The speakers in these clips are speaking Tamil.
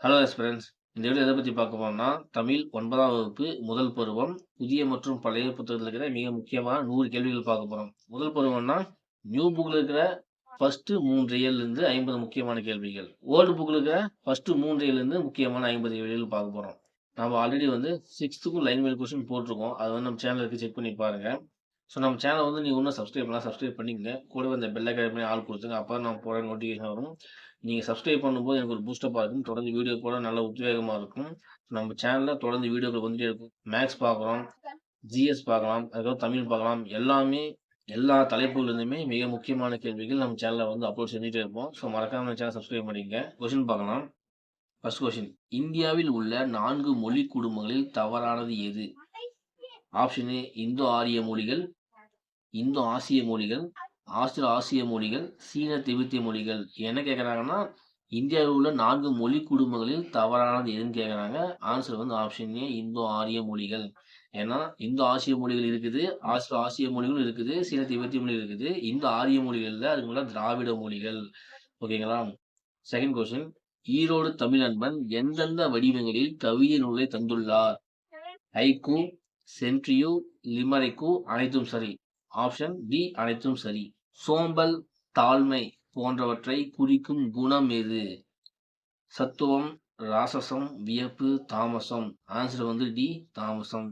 Hello friends. இந்த வீடியோ எதை பற்றி பார்க்க போறோம்னா, தமிழ் 9ஆம் வகுப்பு முதல் பருவம் புதிய மற்றும் பழைய புத்தகத்தில் இருக்கிற மிக முக்கியமான 100 கேள்விகள் பார்க்க போறோம். முதல் பருவம்னா, நியூ புக்ல இருக்கிற ஃபர்ஸ்ட் 3 இயல்லேருந்து 50 முக்கியமான கேள்விகள். ஓல்டு புக்ல இருக்கிற ஃபர்ஸ்ட் 3 இயல்லேருந்து முக்கியமான 50 கேள்விகள் பார்க்க போறோம். நம்ம ஆல்ரெடி 6த்துக்கும் லைன் வைஸ் கொஸ்டின் போட்டிருக்கோம். அதை நம்ம சேனல்ல இருக்கு, செக் பண்ணி பாருங்க. ஸோ நம்ம சேனல் நீங்க இன்னும் சப்ஸ்கிரைப் பண்ணிக்கங்க. கூடவே இந்த பெல் ஐகான் பண்ணி ஆல் கொடுத்துங்க. அப்போ நம்ம போகிற நோட்டிஃபிகேஷன் வரும். நீங்க சப்ஸ்கிரைப் பண்ணும்போது எனக்கு ஒரு பூஸ்டப்பா இருக்கும். தொடர்ந்து வீடியோ போட நல்ல உத்வேகமா இருக்கும். நம்ம சேனல்ல தொடர்ந்து வீடியோக்கள் வந்துட்டே இருக்கும். மேக்ஸ் பார்க்குறோம், ஜிஎஸ் பார்க்கலாம், அதுக்கப்புறம் தமிழ் பார்க்கலாம். எல்லா தலைப்புகள் இருந்துமே மிக முக்கியமான கேள்விகள் நம்ம சேனல்ல அப்லோட் செஞ்சுட்டே இருப்போம். ஸோ மறக்காம நம்ம சேனல் சப்ஸ்கிரைப் பண்ணிக்கங்க. கொஸ்டின் பார்க்கலாம். ஃபர்ஸ்ட் கொஸ்டின், இந்தியாவில் உள்ள 4 மொழி குடும்பங்களில் தவறானது எது? ஆப்ஷன் ஏ இந்தோ ஆரிய மொழிகள், இந்தோ ஆசிய மொழிகள், ஆஸ்திரோ ஆசிய மொழிகள், சீன திபெத்திய மொழிகள். என்ன கேட்குறாங்கன்னா, இந்தியாவில் உள்ள 4 மொழி குடும்பங்களில் தவறானது எதுன்னு கேட்குறாங்க. ஆன்சர் ஆப்ஷன் ஏ இந்தோ ஆரிய மொழிகள். ஏன்னா இந்தோ ஆசிய மொழிகள் இருக்குது, ஆஸ்திரோ ஆசிய மொழிகளும் இருக்குது, சீன திபெத்திய மொழி இருக்குது. இந்தோ ஆரிய மொழிகள்ல அதுக்கு மேல திராவிட மொழிகள். ஓகேங்களா? செகண்ட் கொஸ்டின், ஈரோடு தமிழன்பன் எந்தெந்த வடிவங்களில் கவிதை நூலை தந்துள்ளார்? ஹைக்கூ, சென்ட்ரியு, லிமரிக்கு, அனைத்தும் சரி. ஆப்ஷன் டி அனைத்தும் சரி. சோம்பல், தாழ்மை போன்றவற்றை குறிக்கும் குணம் எது? சத்துவம், ராசசம், வியப்பு, தாமசம். Answer D தாமசம்.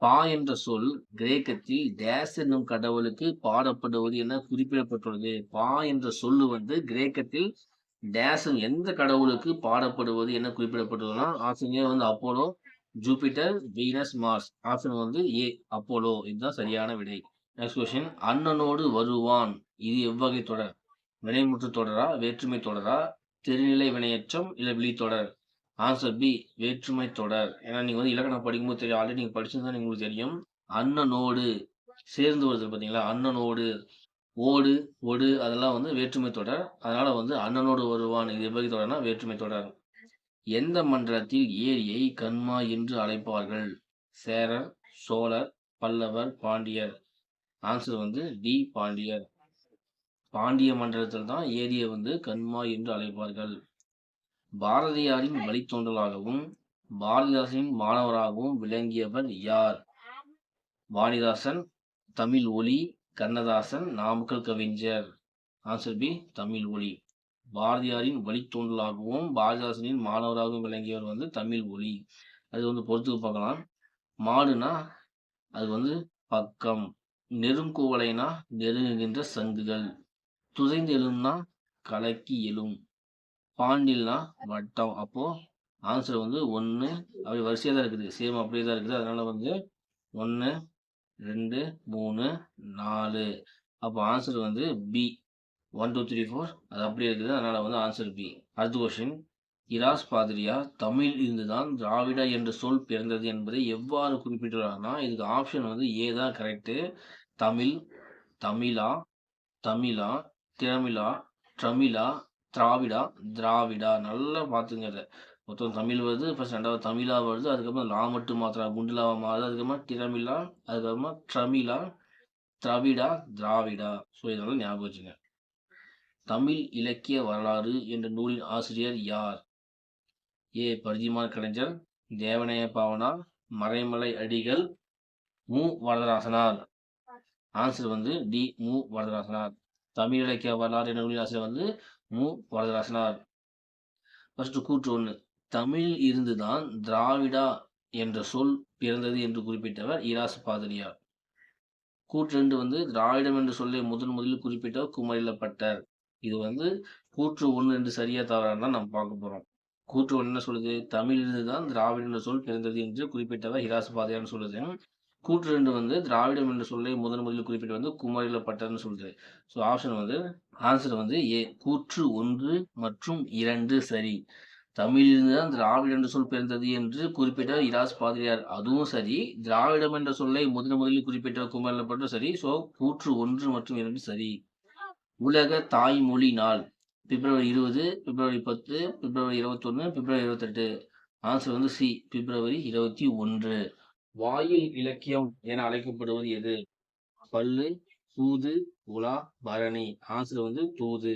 பா என்ற சொல் கிரேக்கத்தில் டேஸ் என்னும் கடவுளுக்கு பாடப்படுவது என குறிப்பிடப்பட்டுள்ளது. பா என்ற சொல்லு கிரேக்கத்தில் டேஸ் எந்த கடவுளுக்கு பாடப்படுவது என குறிப்பிடப்பட்டுள்ளதுன்னா option A Apollo, Jupiter, Venus, Mars. Option A Apollo. இதுதான் சரியான விடை. நெக்ஸ்ட் கொஸ்டின், அண்ணனோடு வருவான் இது எவ்வகை தொடர்? வினைமுற்று தொடரா, வேற்றுமை தொடரா, தெரிநிலை வினையெச்சம் இல்ல விழித்தொடர்? ஆன்சர் பி வேற்றுமை தொடர். ஏன்னா நீங்க இலக்கணம் படிக்கும்போது தெரியும், ஆல்ரெடி நீங்க படிச்சிருந்தா உங்களுக்கு தெரியும். அண்ணனோடு சேர்ந்து வருது பாத்தீங்களா, அண்ணனோடு, ஓடு, ஒடு அதெல்லாம் வேற்றுமை தொடர். அதனால அண்ணனோடு வருவான் இது எவ்வகை தொடர்னா வேற்றுமை தொடர். எந்த மண்டலத்தில் ஏரியை கண்மா என்று அழைப்பார்கள்? சேரர், சோழர், பல்லவர், பாண்டியர். ஆன்சர் டி பாண்டியர். பாண்டிய மண்டலத்தில் தான் ஏரியை கண்மா என்று அழைப்பார்கள். பாரதியாரின் வழித்தோன்றலாகவும் பாரதிதாசனின் மாணவராகவும் விளங்கியவர் யார்? வாணிதாசன், தமிழ் ஒலி, கண்ணதாசன், நாமக்கல் கவிஞர். ஆன்சர் பி தமிழ் ஒலி. பாரதியாரின் வழித்தோன்றலாகவும் பாரதிதாசனின் மாணவராகவும் விளங்கியவர் தமிழ் ஒலி. அது பொறுத்துக்கு பார்க்கலாம். மாடுனா அது பக்கம், நெருங்குவலைனா நெருங்குகின்ற சங்குகள், துதைந்து எழும்னா கலக்கி எழும், பாண்டில்னா வட்டம். அப்போ ஆன்சர் 1 அப்படி வரிசையா தான் இருக்குது, சேம் அப்படியே தான் இருக்குது. அதனால 1 2 3 4. அப்போ ஆன்சர் பி 1 2 3 4 அது அப்படியே இருக்குது. அதனால ஆன்சர் பி. அடுத்த கொஸ்டின், இராஸ் பாதிரியார் தமிழ் இருந்துதான் திராவிட என்ற சொல் பிறந்தது என்பதை எவ்வாறு குறிப்பிட்டுள்ளார்னா இதுக்கு ஆப்ஷன் ஏ தான் கரெக்டு. தமிழ், தமிழா, தமிழா, திரமிழா, ட்ரமிழா, திராவிடா, திராவிடா. நல்லா பார்த்துங்க. அதை மொத்தம் தமிழ் வருது, ஃபர்ஸ்ட் ரெண்டாவது தமிழா வருது, அதுக்கப்புறம் லா மட்டும் மாத்திரா குண்டுலாவா மாறுது, அதுக்கப்புறமா திரமிழா, அதுக்கப்புறமா ட்ரமிழா, திராவிடா, திராவிடா. ஸோ இதெல்லாம் ஞாபகம் வச்சுங்க. தமிழ் இலக்கிய வரலாறு என்ற நூலின் ஆசிரியர் யார்? ஏ பரிதிமான் கலைஞர், தேவனைய பாவனார், மறைமலை அடிகள், மு வரதராசனார். ஆன்சர் டி மு வரதராசனார். தமிழ் இலக்கிய வரலாறு என்ற நூலின் ஆசிரியர் மு வரதராசனார். ஃபர்ஸ்ட் கூற்று 1, தமிழில் இருந்துதான் திராவிடா என்ற சொல் பிறந்தது என்று குறிப்பிட்டவர் இராஸ் பாதிரியார். கூற்று 2 திராவிடம் என்ற சொல்லை முதலில் குறிப்பிட்டவர் குமரிலப்பட்டர். இது கூற்று 1 2 சரியா தவறான்னு தான் நம்ம பார்க்க போறோம். கூற்று 1 என்ன சொல்லுது? தமிழிலிருந்து தான் திராவிடம் என்ற சொல் பிறந்தது என்று குறிப்பிட்டவர் இராஸ் பாதிரியார்னு சொல்லுது. கூற்று 2 திராவிடம் என்ற சொல்லை முதலில் குறிப்பிட்டு குமரிலப்பட்டர்னு சொல்லுது. ஸோ ஆப்ஷன் ஆன்சர் ஏ கூற்று 1 மற்றும் 2 சரி. தமிழிலிருந்து தான் திராவிடம் என்ற சொல் பிறந்தது என்று குறிப்பிட்டவர் இராஸ் பாதிரியார், அதுவும் சரி. திராவிடம் என்ற சொல்லை முதலில் குறிப்பிட்டவர் குமரிலப்பட்டர் சரி. ஸோ கூற்று 1 மற்றும் 2 சரி. உலக தாய்மொழி நாள் பிப்ரவரி 20, பிப்ரவரி 10, பிப்ரவரி 21, பிப்ரவரி 28. ஆன்சர் சி பிப்ரவரி 21. வாயில் இலக்கியம் என அழைக்கப்படுவது எது? பல்லு, சூது, உலா, பரணி. ஆன்சர் தூது.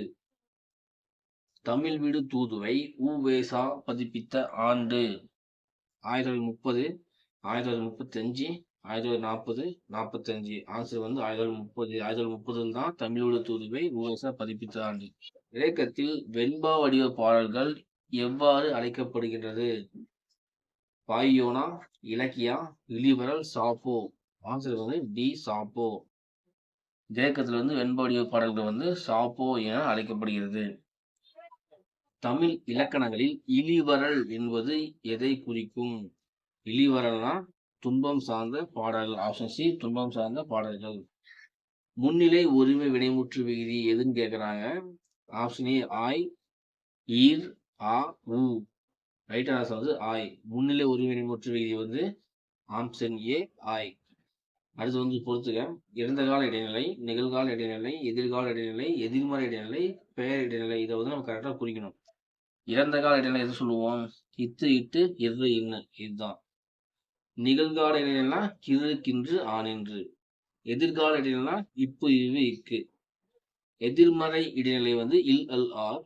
தமிழ் வீடு தூதுவை உ.வே.சா பதிப்பித்த ஆண்டு 1930, 1935, 1940, 45. ஆன்சர் வந்து 1930. 1930 தான் தமிழ் வீடு தூதுவை உ.வே.சா பதிப்பித்த ஆண்டு. கிரேக்கத்தில் வெண்பா வடிவ பாடல்கள் எவ்வாறு அழைக்கப்படுகின்றது? பாய்யோனா, இலக்கியா, இளிவரல், சாப்போ. ஆன்சர் வந்து டி சாப்போ. கிரேக்கத்தில் வந்து வெண்பா வடிவ பாடல்கள் வந்து சாப்போ என அழைக்கப்படுகிறது. தமிழ் இலக்கணங்களில் இளிவரல் என்பது எதை குறிக்கும்? இளிவரல்னா துன்பம் சார்ந்த பாடல்கள். ஆப்ஷன் சி துன்பம் சார்ந்த பாடல்கள். முன்னிலை ஒருமை வினைமுற்று விகுதி எதுன்னு கேட்குறாங்க. ஆப்ஷன் ஏ ஆய், ஈர், ஆ, உ. ரைட் ஆன்சர் வந்து ஆய். முன்னிலை ஒருமை வினைமுற்று விகுதி வந்து ஆப்ஷன் ஏ ஆய். அடுத்து வந்து பொறுத்துக்க. இறந்த கால இடைநிலை, நிகழ்கால இடைநிலை, எதிர்கால இடைநிலை, எதிர்மறை இடைநிலை, பெயர் இடைநிலை. இதை வந்து நம்ம கரெக்டாக குறிக்கணும். இறந்த கால இடைநிலை எது சொல்லுவோம்? இத்து, இட்டு, இரு, இன்னு. இதுதான். நிகழ்கால இடைநிலைனா கிறு, கின்று, ஆனின்று. எதிர்கால இடைநிலைனா இப்பு, இவு, இக்கு. எதிர்மறை இடைநிலை வந்து இல், அல், ஆர்.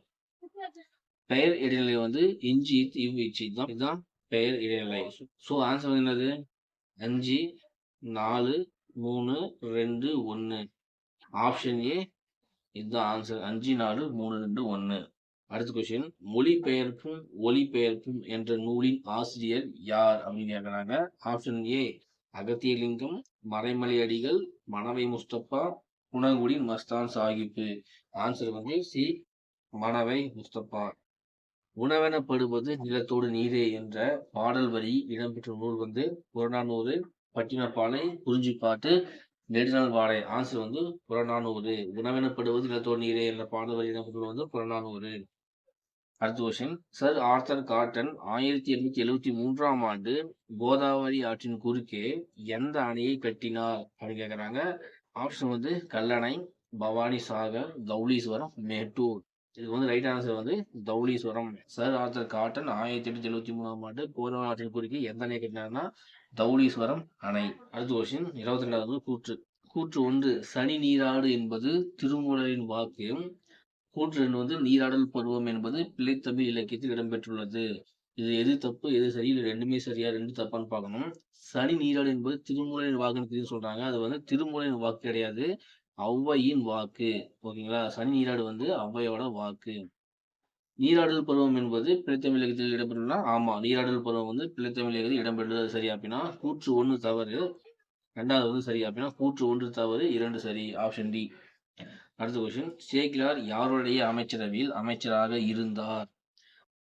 பெயர் இடைநிலை வந்து இஞ்சி, இத்து, இவ்வு, இச்சு. இதுதான் பெயர் இடைநிலை. ஸோ ஆன்சர் வந்து என்னது? 5, 4, 3, 2, 1. ஆப்ஷன் ஏ இதுதான் ஆன்சர். 5, 4, 3, 2, 1. அடுத்த கொஸ்டின். மொழிபெயர்ப்பும் ஒலிபெயர்ப்பும் என்ற நூலின் ஆசிரியர் யார் அப்படின்னு கேட்குறாங்க. Option A Agathialingam, Maraimalai Adigal, Manavai Mustafa, Gunangudi Mastan Sahib. Answer வந்து சி மணவை முஸ்தபா. உணவெனப்படுவது நிலத்தோடு நீரே என்ற பாடல் வரி இடம்பெற்ற நூல் வந்து புறநானூறு, பட்டினப்பாலை, குறிஞ்சிப்பாட்டு, நெடுநாள் வாடை. ஆன்சர் வந்து புறநானூறு. உணவெனப்படுவது நிலத்தோடு நீரே என்ற பாடல் வரி இடம்பெற்ற வந்து புறநானூறு. அடுத்த கொஸ்டின். சர் ஆர்தர் காட்டன் 1873ஆம் ஆண்டு கோதாவரி ஆற்றின் குறுக்கே எந்த அணையை கட்டினார் அப்படின்னு கேட்குறாங்க. ஆப்ஷன் வந்து கல்லணை, பவானி சாகர், தௌலீஸ்வரம், மேட்டூர். இதுக்கு வந்து ரைட் ஆன்சர் வந்து தௌலீஸ்வரம். சர் ஆர்தர் காட்டன் 1873ஆம் ஆண்டு கோதாவரி ஆற்றின் குறுக்கே எந்த அணையை கட்டினார்னா தௌலீஸ்வரம் அணை. அடுத்த கொஸ்டின். 22வது கூற்று. கூற்று 1 சனி நீராடு என்பது திருமூலரின் வாக்கு. கூற்று 2 வந்து நீராடல் பருவம் என்பது பிள்ளைத்தமிழ் இலக்கியத்தில் இடம்பெற்றுள்ளது. இது எது தப்பு எது சரி? இது ரெண்டுமே சரியா, ரெண்டு தப்பான்னு பார்க்கணும். சனி நீராடு என்பது திருமூலரின் வாக்குன்னு சொல்றாங்க. அது வந்து திருமூலரின் வாக்கு கிடையாது, ஔவையின் வாக்கு. ஓகேங்களா? சனி நீராடு வந்து ஔவையோட வாக்கு. நீராடல் பருவம் என்பது பிள்ளைத்தமிழ் இலக்கியத்தில் இடம்பெற்றுள்ளா? ஆமா, நீராடல் பருவம் வந்து பிள்ளைத்தமிழ் இலக்கியத்தில் இடம்பெற்றுள்ளது சரி. அப்படின்னா கூற்று 1 தவறு, 2வது வந்து சரி. அப்படின்னா கூற்று 1 தவறு, 2 சரி. Option D. அடுத்த கொஸ்டின். சேக்கிழார் யாருடைய அமைச்சரவையில் அமைச்சராக இருந்தார்?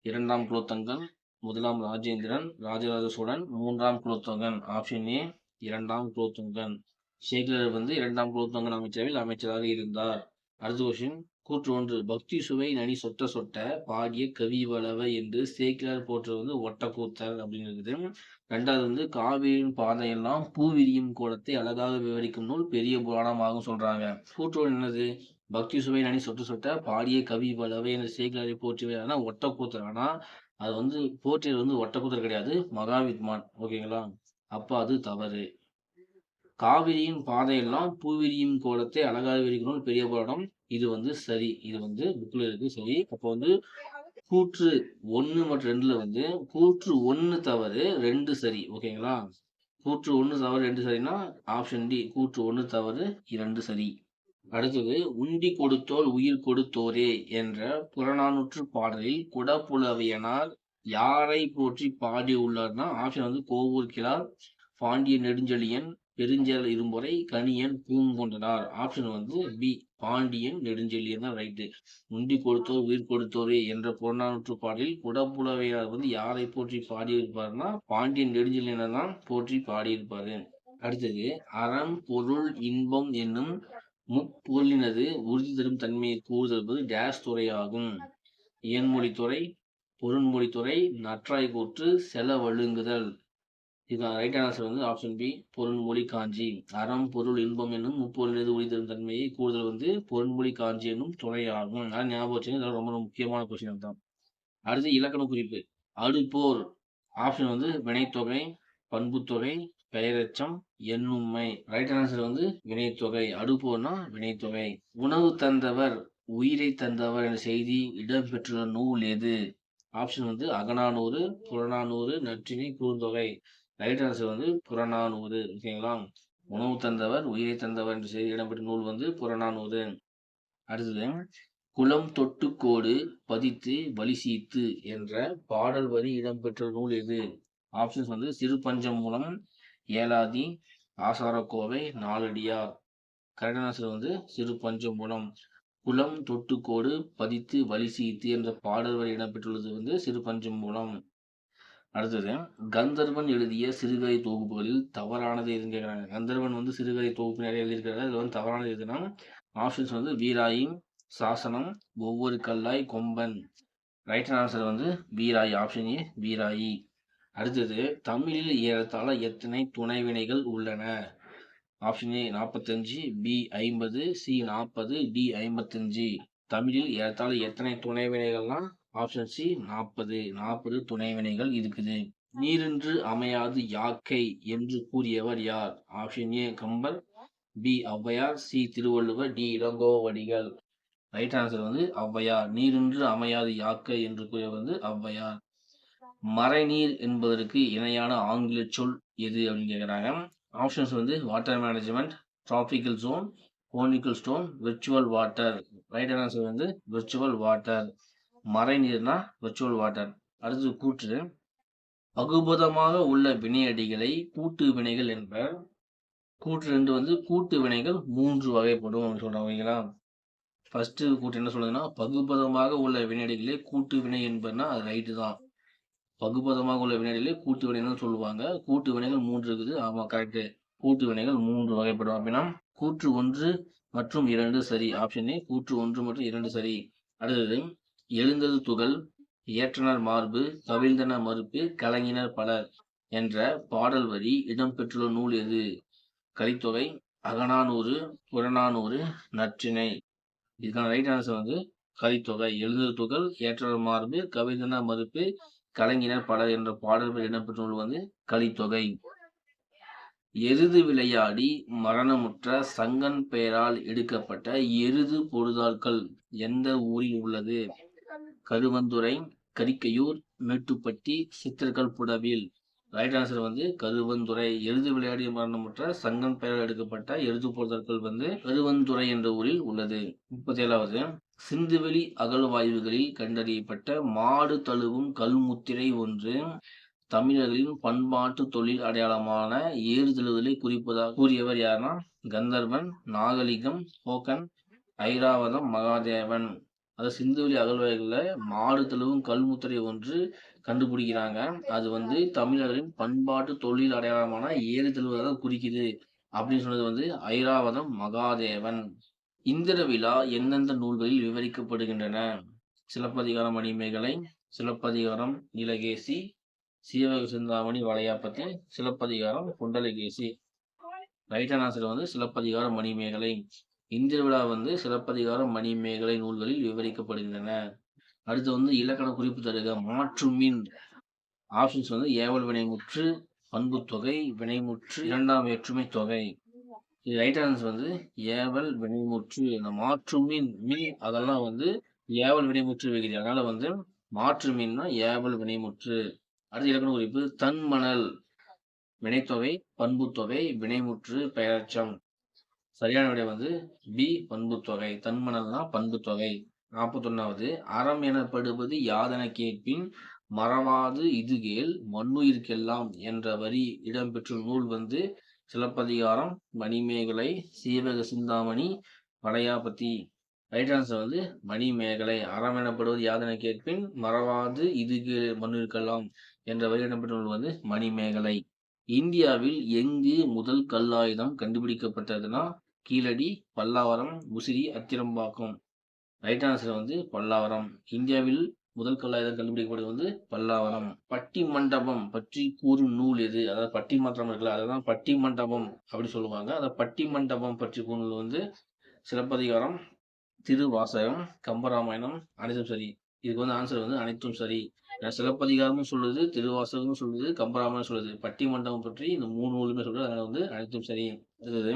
2ஆம் குலோத்துங்கன், 1ஆம் ராஜேந்திரன், ராஜராஜ சோழன், 3ஆம் குலோத்துங்கன். ஆப்ஷன் ஏ 2ஆம் குலோத்துங்கன். சேக்கிழார் வந்து 2ஆம் குலோத்துங்கன் அமைச்சரவையில் அமைச்சராக இருந்தார். அடுத்த கொஸ்டின். கூற்று 1 பக்தி சுவை நனி சொட்ட சொட்ட பாடிய கவி வளவ என்று சேக்கிழார் போற்று வந்து ஒட்டக்கூத்தர் அப்படின்னு இருக்குது. 2வது வந்து காவிரியின் பாதையெல்லாம் பூவிரியும் கோலத்தை அழகாக விவரிக்கும் நூல் பெரிய புராணமாகவும் சொல்றாங்க. கூற்று என்னது? பக்தி சுவை நனி சொட்ட சொட்ட பாடிய கவி வளவை என்று சேக்கிழாரை போற்றியவர் ஒட்டக்கூத்தர். ஆனா அது வந்து போற்றியவர் வந்து ஒட்டக்கூத்தர் கிடையாது, மகாவித்வான். ஓகேங்களா? அப்ப அது தவறு. காவிரியின் பாதையெல்லாம் பூவிரியும் கோலத்தை அழகாக விவரிக்கும் பெரிய புராணம். இது வந்து சரி. இது வந்து புக்ல இருக்கு சரி. அப்போ வந்து கூற்று 1 மற்றும் 2ல வந்து கூற்று 1 தவறு, 2 சரி. ஓகேங்களா? கூற்று 1 தவறு, 2 சரின்னா ஆப்ஷன் டி கூற்று 1 தவறு, 2 சரி. அடுத்தது. உண்டி கொடுத்தோர் உயிர் கொடுத்தோரே என்ற புறநானூற்று பாடலில் குடப்புலவியனார் யாரை போற்றி பாடியுள்ளார்னா ஆப்ஷன் வந்து கோவூர் கிழார், பாண்டிய நெடுஞ்செழியன், பெருஞ்சேரல் இரும்பொறை, கணியன், பூங்கொண்டனார். ஆப்ஷன் வந்து பி பாண்டியன் நெடுஞ்செழியன் தான் ரைட்டு. உண்டி கொடுத்தோர் உயிர் கொடுத்தோரே என்ற புறநானூற்று பாடலில் குடப்புலவையார் வந்து யாரை போற்றி பாடியிருப்பாருன்னா பாண்டியன் நெடுஞ்செழியனை தான் போற்றி பாடியிருப்பாரு. அடுத்தது. அறம் பொருள் இன்பம் என்னும் முப்பொருளினது உறுதி தரும் தன்மையை கூறுதல் டேஸ் துறையாகும். இயன்மொழித்துறை, பொருண்மொழித்துறை, நற்றாய் கூற்று, செலவழுங்குதல். இதுதான் ரைட் ஆன்சர் வந்து ஆப்ஷன் பி பொருண்மொழி காஞ்சி. அறம் பொருள் இன்பம் என்னும் முப்பொருளினது உறுதி தரும் தன்மையை கூறுதல் வந்து பொருண்மொழி காஞ்சி என்னும் துறையாகும். அதனால ஞாபகம் வச்சுங்க, இதெல்லாம் ரொம்ப முக்கியமான கொஸ்டின் தான். அடுத்து இலக்கண குறிப்பு. அடுப்போர். ஆப்ஷன் வந்து வினைத்தொகை, பண்புத்தொகை, பெயரெச்சம், எண்ணும்மை. ரைட் ஆன்சர் வந்து வினைத்தொகை. அடுப்போர்னா வினைத்தொகை. உணவு தந்தவர் உயிரை தந்தவர் என்ற செய்தி இடம்பெற்றுள்ள நூல் எது? ஆப்ஷன் வந்து அகநானூறு, புறநானூறு, நற்றிணை, குறுந்தொகை. ரைட் ஆன்சர் வந்து புறநானூறு. ஓகேங்களா? உணவு தந்தவர், உயிரை தந்தவர் என்ற செய்தி இடம்பெற்ற நூல் வந்து புறநானூறு. அடுத்தது, குலம் தொட்டுக்கோடு பதித்து வலிசீத்து என்ற பாடல் வரி இடம்பெற்ற நூல் எது? ஆப்ஷன்ஸ் வந்து சிறுபஞ்சமூலம், ஏலாதி, ஆசாரக்கோவை, நாலடியார். கரெக்டான ஆன்சர் வந்து சிறுபஞ்சமூலம். குலம் தொட்டுக்கோடு பதித்து வலிசீத்து என்ற பாடல் வரி இடம்பெற்றுள்ளது வந்து சிறுபஞ்சமூலம். அடுத்தது, கந்தர்வன் எழுதிய சிறுகதை தொகுப்புகளில் தவறானது எதுன்னு கேட்குறாங்க. கந்தர்வன் வந்து சிறுகதை தொகுப்பு நிறைய எழுதியிருக்காரு. அதுல வந்து தவறானது எதுனா ஆப்ஷன்ஸ் வந்து வீராயி, சாசனம், ஒவ்வொரு கல்லாய், கொம்பன். ரைட் ஆன்சர் வந்து வீராயி. Option A Veerayi. அடுத்தது, தமிழில் ஏறத்தாழ எத்தனை துணைவினைகள் உள்ளன? Option A 45, B 50, C 40, D 55. தமிழில் ஏறத்தாழ எத்தனை துணைவினைகள்னா ஆப்ஷன் சி 40 துணைவினைகள் இருக்குது. நீரின்று அமையாது யாக்கை என்று கூறியவர் யார்? Option A Kambar, B Avvaiyar, C Thiruvalluvar, D Ilangovadigal. Right answer வந்து ஔவையார். நீரின்று அமையாது யாக்கை என்று கூறியவர் வந்து ஔவையார். மறைநீர் என்பதற்கு இணையான ஆங்கில சொல் எது அப்படின்னு கேட்குறாங்க. ஆப்ஷன்ஸ் வந்து water management, tropical zone, conical stone, virtual water. Right answer வந்து விர்ச்சுவல் வாட்டர். மறைநீர்னா விர்ச்சுவல் வாட்டர். அடுத்து கூற்று, பகுபதமாக உள்ள வினையடிகளை கூட்டு வினைகள் என்பர். கூற்று 2 வந்து கூட்டு வினைகள் 3 வகைப்படும் அப்படின்னு சொல்றாங்க. ஓகேங்களா? ஃபர்ஸ்ட் கூற்று என்ன சொல்லுதுன்னா, பகுபதமாக உள்ள வினையடிகளே கூட்டு வினை என்பர்னா அது ரைட்டு தான். பகுபதமாக உள்ள வினைகளிலே கூட்டு வினைகள் சொல்லுவாங்க. கூட்டு வினைகள் 3 இருக்குது. ஆமா, கரெக்ட். கூட்டு வினைகள் 3 வகைப்படும். அப்படின்னா கூற்று 1 மற்றும் 2 சரி. ஆப்ஷன் ஏ கூற்று 1 மற்றும் 2 சரி. அடுத்தது, எழுந்தது துகள், ஏற்றனர் மார்பு, கவிழ்ந்தன மறுப்பு, கலங்கினர் பலர் என்ற பாடல் வரி இடம்பெற்றுள்ள நூல் எது? கலித்தொகை, அகநானூறு, புறநானூறு, நற்றிணை. இதுக்கான ரைட் ஆன்சர் வந்து கலித்தொகை. எழுந்தது துகள், ஏற்றனர் மார்பு, கவிழ்ந்தன மறுப்பு, கலைஞர் பலர் என்ற பாடல்கள் இடம்பெற்ற நூல் வந்து கலித்தொகை. எருது விளையாடி மரணமுற்ற சங்கன் பெயரால் எடுக்கப்பட்ட எருது பொழுதாட்கள் எந்த ஊரில் உள்ளது? கருவந்துறை, கரிக்கையூர், மேட்டுப்பட்டி, சித்திரக்கல்புடவில். ரைட் ஆன்சர் வந்து கருவந்துறை. எருது விளையாடி மரணமுற்ற சங்கன் பெயரால் எடுக்கப்பட்ட எருது பொழுதாட்கள் வந்து கருவந்துறை என்ற ஊரில் உள்ளது. 37வது, சிந்துவெளி அகழ்வாய்வுகளில் கண்டறியப்பட்ட மாடு தழுவும் கல்முத்திரை ஒன்று தமிழர்களின் பண்பாட்டு தொழில் அடையாளமான ஏறு தழுவுதலை குறிப்பதாக கூறியவர் யாருன்னா கந்தர்வன், நாகலிங்கம், ஹோகன், ஐராவதம், மகாதேவன். அது சிந்துவெளி அகழ்வாய்வுகளில் மாடு தழுவும் கல்முத்திரை ஒன்று கண்டுபிடிக்கிறாங்க. அது வந்து தமிழர்களின் பண்பாட்டு தொழில் அடையாளமான ஏறு தழுவுவதை குறிக்குது அப்படின்னு சொன்னது வந்து ஐராவதம், மகாதேவன். இந்திர விழா எந்தெந்த நூல்களில் விவரிக்கப்படுகின்றன? சிலப்பதிகாரம், மணிமேகலை, சிலப்பதிகாரம், நீலகேசி, சீவக சிந்தாமணி, வளையாபதி, சிலப்பதிகாரம், குண்டலகேசி. ரைட்டான ஆன்சர் வந்து சிலப்பதிகாரம், மணிமேகலை. இந்திர விழா வந்து சிலப்பதிகாரம், மணிமேகலை நூல்களில் விவரிக்கப்படுகின்றன. அடுத்து வந்து இலக்கண குறிப்பு தருக. மாற்றுமின். ஆப்ஷன்ஸ் வந்து ஏவல் வினைமுற்று, பண்புத்தொகை, வினைமுற்று, இரண்டாம் வேற்றுமை தொகை. இது ரைட் ஆன்சர் வந்து ஏவல் வினைமுற்று. இந்த மாற்றுமின் மின் அதெல்லாம் வந்து ஏவல் வினைமுற்று விகுதி. அதனால வந்து மாற்று மீன்னா ஏவல் வினைமுற்று. அடுத்த இலக்கண குறிப்பு, தன்மணல். வினைத்தொகை, பண்புத்தொகை, வினைமுற்று, பெயரச்சம். சரியான விடை வந்து பி பண்புத்தொகை. தன்மணல்னா பண்புத்தொகை. 41வது, அறம் எனப்படுவது யாதென கேட்பின் மறவாது இதுகேள் மண்ணுயிர்க்கெல்லாம் என்ற வரி இடம்பெற்ற நூல் வந்து சிலப்பதிகாரம், மணிமேகலை, சீவக சிந்தாமணி, வளையாபதி. ரைட் ஆன்சர் வந்து மணிமேகலை. அறம் எனப்படுவது யாதென கேட்பின் மறவாது இதுகேள் மண்ணுயிர்க்கெல்லாம் என்ற வரி இடம்பெற்ற நூல் வந்து மணிமேகலை. இந்தியாவில் எங்கு முதல் கல்லாயுதம் கண்டுபிடிக்கப்பட்டதுன்னா கீழடி, பல்லாவரம், முசிறி, அத்திரம்பாக்கம். ரைட் ஆன்சர் வந்து பல்லாவரம். இந்தியாவில் முதல் கல்லாயுதம் கண்டுபிடிக்கப்படுவது வந்து பல்லாவரம். பட்டி மண்டபம் பற்றி கூறும் நூல் எது? அதாவது பட்டி மன்றம் இருக்குல்ல, அதான் பட்டி மண்டபம் அப்படி சொல்லுவாங்க. அந்த பட்டி மண்டபம் பற்றி கூறும் நூல் வந்து சிலப்பதிகாரம், திருவாசகம், கம்பராமாயணம். அனைத்தும் சரி. இதுக்கு வந்து ஆன்சர் வந்து அனைத்தும் சரி. சிலப்பதிகாரமும் சொல்லுது, திருவாசகமும் சொல்லுது, கம்பராமாயணம் சொல்லுது. பட்டி மண்டபம் பற்றி இந்த 3 நூலுமே சொல்றது. அதனால வந்து அனைத்தும் சரி. அடுத்தது,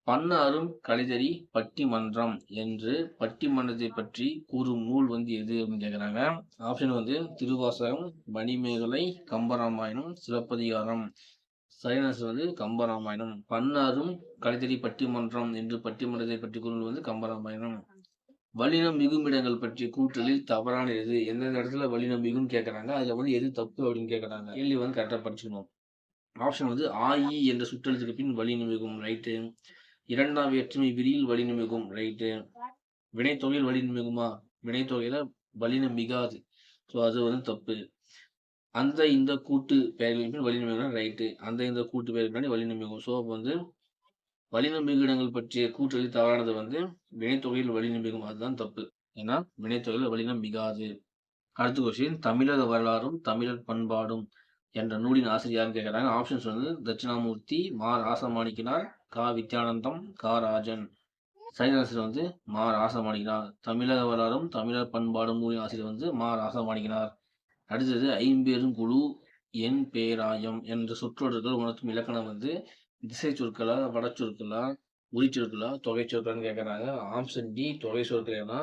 பன்னாரும் கலைதறி பட்டிமன்றம் என்று பட்டிமன்றத்தை பற்றி கூறும் நூல் வந்து எது அப்படின்னு கேட்குறாங்க. ஆப்ஷன் வந்து திருவாசகம், மணிமேகலை, கம்பராமாயணம், சிலப்பதிகாரம். சரியான ஆன்சர் வந்து கம்பராமாயணம். பன்னாரும் கலைதறி பட்டிமன்றம் என்று பட்டிமன்றத்தை பற்றி கூறும் நூல் வந்து கம்பராமாயணம். வல்லினம் மிகும் இடங்கள் பற்றிய கூற்றலில் தவறான எது? எந்தெந்த இடத்துல வல்லினம் மிகும்னு கேட்குறாங்க, அதுல வந்து எது தப்பு அப்படின்னு கேட்குறாங்க. கேள்வி வந்து கரெக்டாக படிச்சுக்கணும். ஆப்ஷன் வந்து ஆயி என்ற சுற்றெழுத்துக்கு பின் வல்லினம் மிகும், ரைட்டு. இரண்டாம் வேற்றுமை விரியில் வல்லினம் மிகும், ரைட்டு. வினைத்தொகையில் வல்லினம் மிகுமா? வினைத்தொகையில வல்லினம் மிகாது, ஸோ அது வந்து தப்பு. அந்த இந்த கூட்டு பெயர்களின் பின் வல்லினம் மிகும், ரைட்டு. அந்த இந்த கூட்டு பெயர் பின்னாடி வல்லினம் மிகும். ஸோ அப்போ வந்து வல்லினம் மிகு இடங்கள் பற்றிய கூற்றலில் தவறானது வந்து வினைத்தொகையில் வல்லினம் மிகும், அதுதான் தப்பு. ஏன்னா வினைத்தொகையில் வல்லினம் மிகாது. அடுத்த கொஸ்டின், தமிழக வரலாறும் தமிழர் பண்பாடும் என்ற நூலின் ஆசிரியர்னு கேட்குறாங்க. ஆப்ஷன்ஸ் வந்து தட்சிணாமூர்த்தி, மா ராசமாணிக்கனார், கா வித்யானந்தம், கா ராஜன். சரியான ஆன்சர் வந்து மா ராசமாணிக்கனார். தமிழக வரலாறும் தமிழர் பண்பாடும் நூலின் ஆசிரியர் வந்து மா ராசமாணிக்கனார். அடுத்தது, ஐம்பெருங்குழு என் பேராயம் என்ற சொற்றொடர்கள் உணர்த்தும் இலக்கணம் வந்து திசை சொற்களா, வட சொற்களா, உரிச்சொற்களா, தொகை சொற்களான்னு கேட்குறாங்க. ஆப்ஷன் டி தொகை சொற்கள். ஏன்னா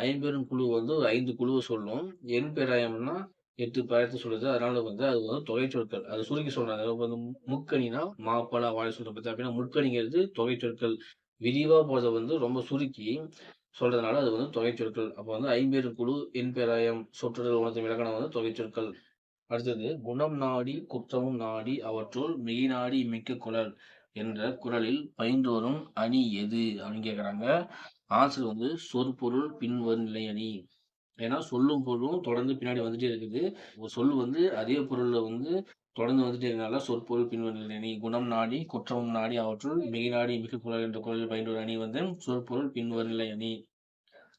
ஐம்பெரும் குழு வந்து 5 குழுவை சொல்லும். என் பேராயம்னா 8 பேரத்தை சொல்லுது. அதனால வந்து அது வந்து தொகை சொற்கள். அது சுருக்கி சொல்றாங்க. இப்போ வந்து முக்கணினா மாப்பழ வாழை சொல்ற பத்தி, அப்படின்னா முக்கணிங்கிறது தொகை சொற்கள். விரிவா போறத வந்து ரொம்ப சுருக்கி சொல்றதுனால அது வந்து தொகை சொற்கள். அப்போ வந்து ஐம்பெரும் குழு என் பேராயம் சொற்றொடர் உணர்த்தும் இலக்கணம் வந்து தொகை சொற்கள். அடுத்தது, குணம் நாடி குற்றமும் நாடி அவற்றுள் மெய் நாடி மிக்க குரல் என்ற குறளில் பயின்றோரும் அணி எது அப்படின்னு கேட்குறாங்க. ஆன்சர் வந்து சொற்பொருள் பின்வரும் நிலை அணி. ஏன்னா சொல்லும் பொருளும் தொடர்ந்து பின்னாடி வந்துட்டே இருக்குது. ஒரு சொல் வந்து அதே பொருள்ல வந்து தொடர்ந்து வந்துட்டே இருக்கனால சொற்பொருள் பின்வரும் நிலை அணி. குணம் நாடி குற்றமும் நாடி அவற்றுள் மெய் நாடி மிக்க குரல் என்ற குறளில் பயின்றோர் அணி வந்து சொற்பொருள் பின்வரும் நிலை அணி.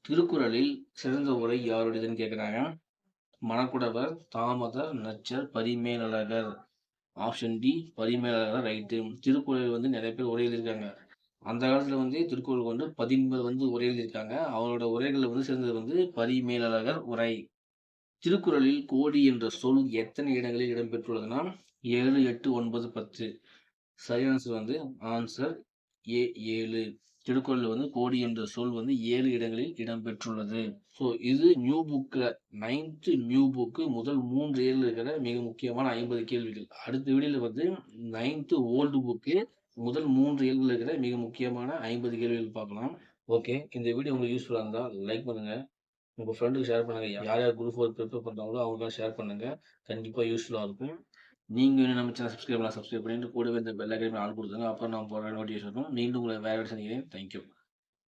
திருக்குறளில் சிறந்த உரை யாருடையதுன்னு கேட்குறாங்க. Manakkudavar, Thamathar, Nachar, Parimelazhagar. Option D Parimelazhagar, right. Thirukkural வந்து நிறைய பேர் உரை எழுதியிருக்காங்க. அந்த காலத்துல வந்து திருக்குறள் வந்து 13 வந்து உரை எழுதியிருக்காங்க. அவரோட உரைகள் வந்து சிறந்தது வந்து பரிமேலழகர் உரை. திருக்குறளில் கோடி என்ற சொல் எத்தனை இடங்களில் இடம்பெற்றுள்ளதுன்னா 7, 8, 9, 10. சரியான ஆன்சர் வந்து ஆன்சர் ஏ 7. திருக்குறள் வந்து கோடி என்ற சொல் வந்து 7 இடங்களில் இடம்பெற்றுள்ளது. ஸோ இது நியூ புக்ல 9th நியூ புக்கு முதல் 3 ஏழில் இருக்கிற மிக முக்கியமான 50 கேள்விகள். அடுத்த வீடியோல வந்து 9th ஓல்டு புக்கு முதல் 3 ஏழில் இருக்கிற மிக முக்கியமான 50 கேள்விகள் பார்க்கலாம். ஓகே, இந்த வீடியோ உங்களுக்கு யூஸ்ஃபுல்லாக இருந்தால் லைக் பண்ணுங்க, உங்கள் ஃப்ரெண்டுக்கு ஷேர் பண்ணுங்க. யார் யார் குரூப் 4 ப்ரிப்பேர் பண்ணுறாங்களோ அவங்களுக்காக ஷேர் பண்ணுங்க. கண்டிப்பாக யூஸ்ஃபுல்லாக இருக்கும். நீங்க இன்னும் நம்ம சேனல் சப்ஸ்கிரைப் பண்ணிட்டு கூடவே இந்த பெல் ஐகானை ஆல் கொடுத்துங்க. அப்புறம் நான் போடுற நோட்டிஃபிகேஷன் வரும். மீண்டும் உங்களை வேற சந்திக்கிறேன். தேங்க்யூ.